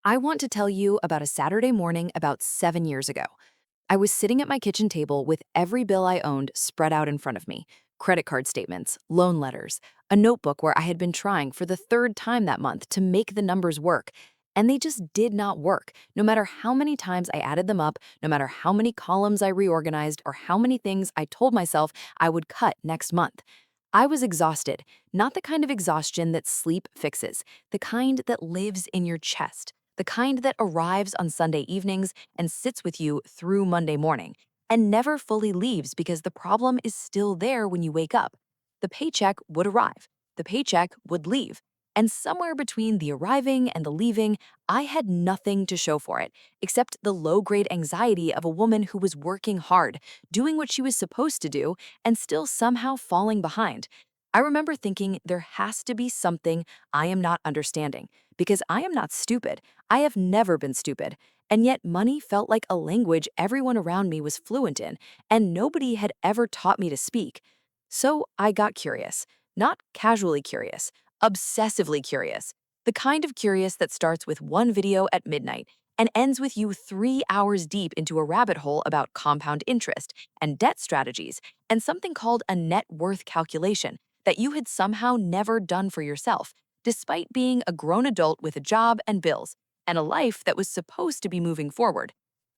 I want to tell you about a Saturday morning about 7 years ago. I was sitting at my kitchen table with every bill I owned spread out in front of me: credit card statements, loan letters, a notebook where I had been trying for the third time that month to make the numbers work. And they just did not work, no matter how many times I added them up, no matter how many columns I reorganized, or how many things I told myself I would cut next month. I was exhausted, not the kind of exhaustion that sleep fixes, the kind that lives in your chest, the kind that arrives on Sunday evenings and sits with you through Monday morning, and never fully leaves because the problem is still there when you wake up. The paycheck would arrive, the paycheck would leave, and somewhere between the arriving and the leaving, I had nothing to show for it, except the low-grade anxiety of a woman who was working hard, doing what she was supposed to do, and still somehow falling behind. I remember thinking there has to be something I am not understanding, because I am not stupid. I have never been stupid, and yet money felt like a language everyone around me was fluent in, and nobody had ever taught me to speak. So I got curious, not casually curious, obsessively curious. The kind of curious that starts with one video at midnight and ends with you 3 hours deep into a rabbit hole about compound interest and debt strategies and something called a net worth calculation that you had somehow never done for yourself, despite being a grown adult with a job and bills and a life that was supposed to be moving forward.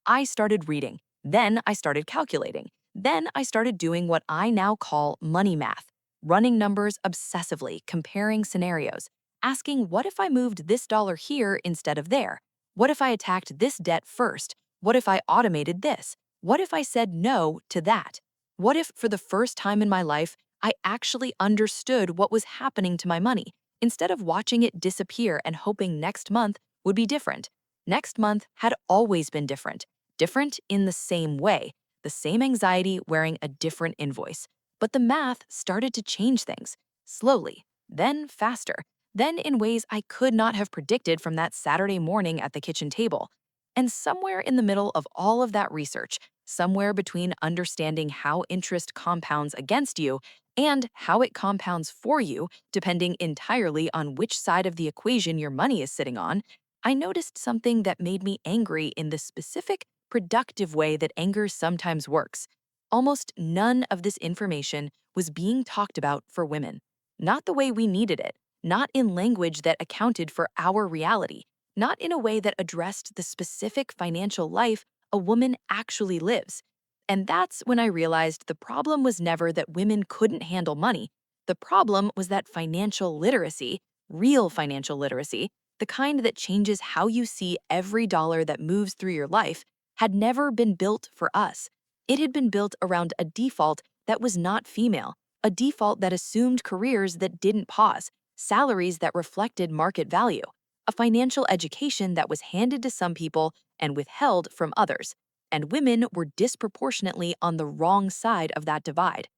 I started reading. Then I started calculating. Then I started doing what I now call money math, running numbers obsessively, comparing scenarios, asking what if I moved this dollar here instead of there? What if I attacked this debt first? What if I automated this? What if I said no to that? What if, for the first time in my life, I actually understood what was happening to my money instead of watching it disappear and hoping next month would be different? Next month had always been different, different in the same way, the same anxiety wearing a different invoice. But the math started to change things, slowly, then faster, then in ways I could not have predicted from that Saturday morning at the kitchen table. And somewhere in the middle of all of that research, somewhere between understanding how interest compounds against you and how it compounds for you, depending entirely on which side of the equation your money is sitting on, I noticed something that made me angry in the specific, productive way that anger sometimes works. Almost none of this information was being talked about for women. Not the way we needed it, not in language that accounted for our reality, not in a way that addressed the specific financial life a woman actually lives. And that's when I realized the problem was never that women couldn't handle money. The problem was that financial literacy, real financial literacy, the kind that changes how you see every dollar that moves through your life, had never been built for us. It had been built around a default that was not female, a default that assumed careers that didn't pause, salaries that reflected market value, a financial education that was handed to some people and withheld from others, and women were disproportionately on the wrong side of that divide.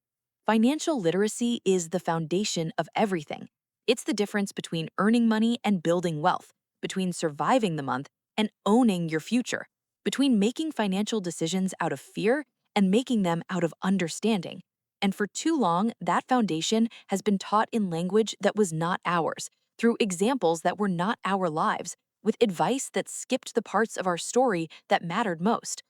Financial literacy is the foundation of everything. It's the difference between earning money and building wealth, between surviving the month and owning your future, between making financial decisions out of fear and making them out of understanding. And for too long, that foundation has been taught in language that was not ours, through examples that were not our lives, with advice that skipped the parts of our story that mattered most.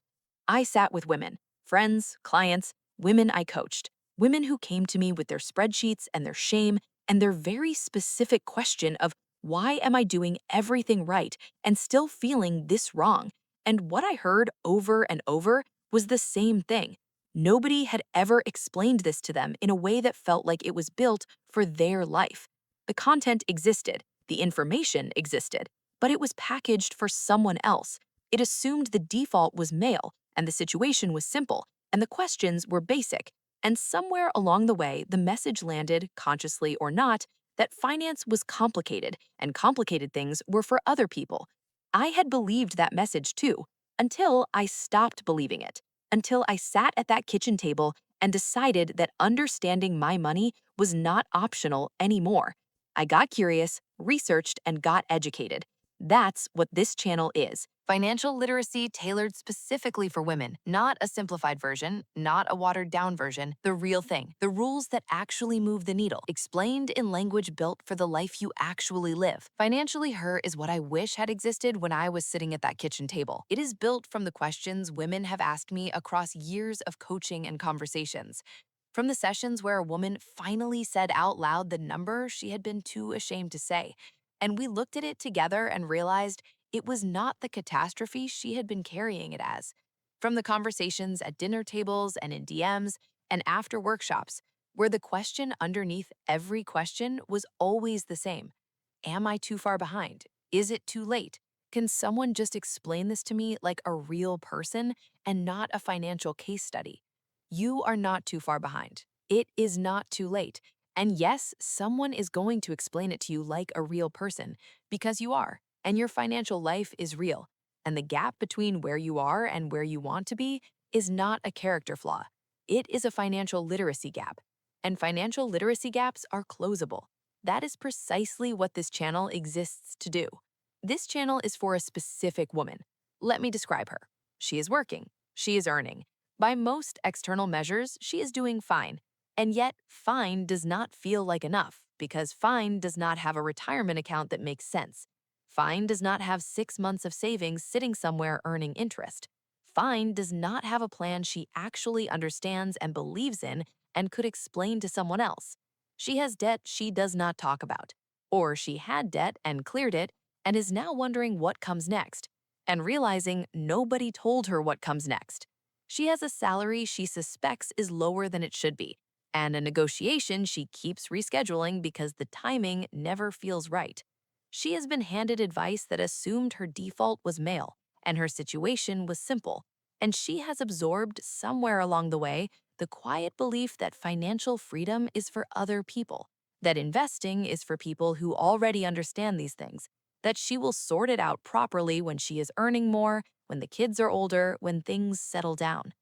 I sat with women, friends, clients, women I coached, women who came to me with their spreadsheets and their shame and their very specific question of, why am I doing everything right and still feeling this wrong? And what I heard over and over was the same thing. Nobody had ever explained this to them in a way that felt like it was built for their life. The content existed, the information existed, but it was packaged for someone else. It assumed the default was male, and the situation was simple, and the questions were basic. And somewhere along the way, the message landed, consciously or not, that finance was complicated, and complicated things were for other people. I had believed that message too, until I stopped believing it, until I sat at that kitchen table and decided that understanding my money was not optional anymore. I got curious, researched, and got educated. That's what this channel is. Financial literacy tailored specifically for women, not a simplified version, not a watered down version, the real thing. The rules that actually move the needle, explained in language built for the life you actually live. Financially Her is what I wish had existed when I was sitting at that kitchen table. It is built from the questions women have asked me across years of coaching and conversations. From the sessions where a woman finally said out loud the number she had been too ashamed to say. And we looked at it together and realized it was not the catastrophe she had been carrying it as. From the conversations at dinner tables and in DMs and after workshops, where the question underneath every question was always the same. Am I too far behind? Is it too late? Can someone just explain this to me like a real person and not a financial case study? You are not too far behind. It is not too late. And yes, someone is going to explain it to you like a real person because you are, and your financial life is real. And the gap between where you are and where you want to be is not a character flaw. It is a financial literacy gap. And financial literacy gaps are closable. That is precisely what this channel exists to do. This channel is for a specific woman. Let me describe her. She is working. She is earning. By most external measures, she is doing fine. And yet, fine does not feel like enough because fine does not have a retirement account that makes sense. Fine does not have 6 months of savings sitting somewhere earning interest. Fine does not have a plan she actually understands and believes in and could explain to someone else. She has debt she does not talk about. Or she had debt and cleared it and is now wondering what comes next and realizing nobody told her what comes next. She has a salary she suspects is lower than it should be and a negotiation she keeps rescheduling because the timing never feels right. She has been handed advice that assumed her default was male and her situation was simple, and she has absorbed somewhere along the way the quiet belief that financial freedom is for other people, that investing is for people who already understand these things, that she will sort it out properly when she is earning more, when the kids are older, when things settle down.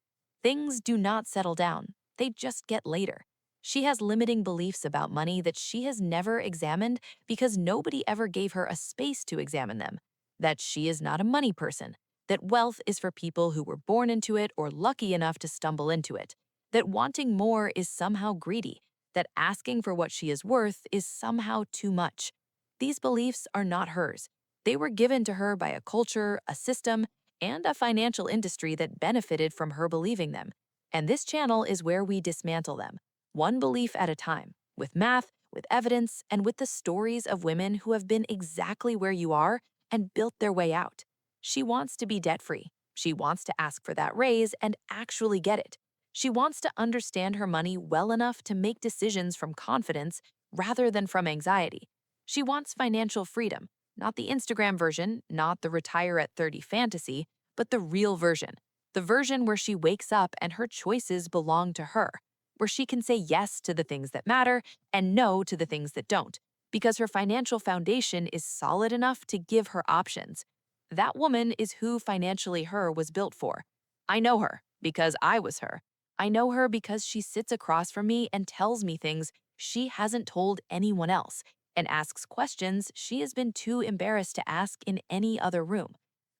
Things do not settle down, they just get later. She has limiting beliefs about money that she has never examined because nobody ever gave her a space to examine them. That she is not a money person, that wealth is for people who were born into it or lucky enough to stumble into it, that wanting more is somehow greedy, that asking for what she is worth is somehow too much. These beliefs are not hers. They were given to her by a culture, a system, and a financial industry that benefited from her believing them. And this channel is where we dismantle them, one belief at a time, with math, with evidence, and with the stories of women who have been exactly where you are and built their way out. She wants to be debt-free. She wants to ask for that raise and actually get it. She wants to understand her money well enough to make decisions from confidence rather than from anxiety. She wants financial freedom, not the Instagram version, not the retire at 30 fantasy, but the real version. The version where she wakes up and her choices belong to her, where she can say yes to the things that matter and no to the things that don't, because her financial foundation is solid enough to give her options. That woman is who Financially Her was built for. I know her because I was her. I know her because she sits across from me and tells me things she hasn't told anyone else and asks questions she has been too embarrassed to ask in any other room.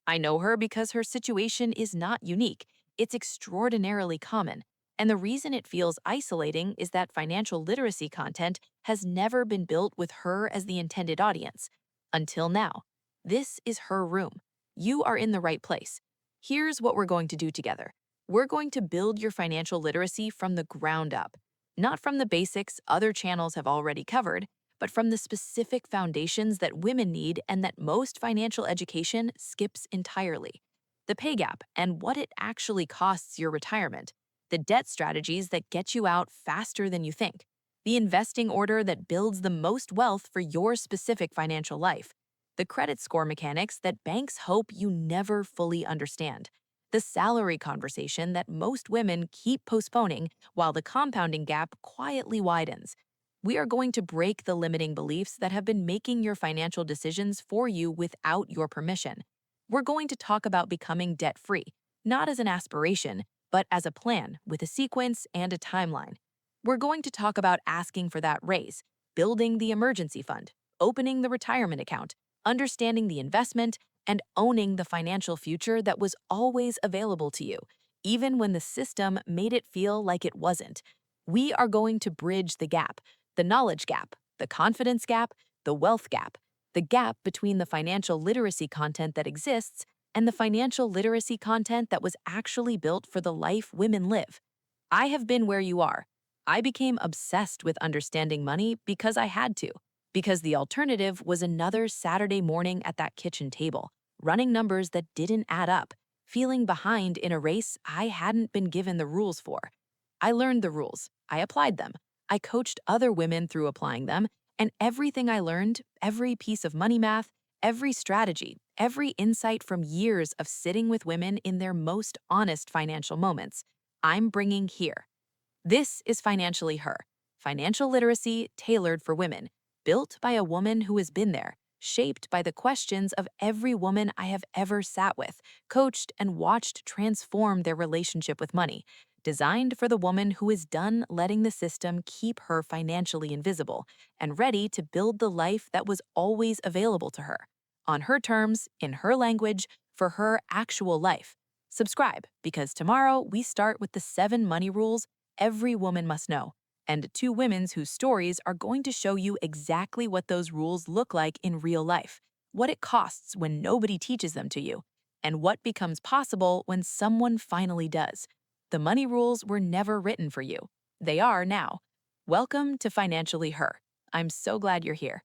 I know her because her situation is not unique, it's extraordinarily common. And the reason it feels isolating is that financial literacy content has never been built with her as the intended audience. Until now. This is her room. You are in the right place. Here's what we're going to do together. We're going to build your financial literacy from the ground up. Not from the basics other channels have already covered, but from the specific foundations that women need and that most financial education skips entirely. The pay gap and what it actually costs your retirement, the debt strategies that get you out faster than you think, the investing order that builds the most wealth for your specific financial life, the credit score mechanics that banks hope you never fully understand, the salary conversation that most women keep postponing while the compounding gap quietly widens. We are going to break the limiting beliefs that have been making your financial decisions for you without your permission. We're going to talk about becoming debt-free, not as an aspiration, but as a plan with a sequence and a timeline. We're going to talk about asking for that raise, building the emergency fund, opening the retirement account, understanding the investment, and owning the financial future that was always available to you, even when the system made it feel like it wasn't. We are going to bridge the gap, the knowledge gap, the confidence gap, the wealth gap, the gap between the financial literacy content that exists and the financial literacy content that was actually built for the life women live. I have been where you are. I became obsessed with understanding money because I had to, because the alternative was another Saturday morning at that kitchen table, running numbers that didn't add up, feeling behind in a race I hadn't been given the rules for. I learned the rules, I applied them, I coached other women through applying them, and everything I learned, every piece of money math, every strategy, every insight from years of sitting with women in their most honest financial moments, I'm bringing here. This is Financially Her, financial literacy tailored for women, built by a woman who has been there, shaped by the questions of every woman I have ever sat with, coached, and watched transform their relationship with money, designed for the woman who is done letting the system keep her financially invisible and ready to build the life that was always available to her, on her terms, in her language, for her actual life. Subscribe, because tomorrow we start with the 7 money rules every woman must know, and 2 women's whose stories are going to show you exactly what those rules look like in real life, what it costs when nobody teaches them to you, and what becomes possible when someone finally does. The money rules were never written for you. They are now. Welcome to Financially Her. I'm so glad you're here.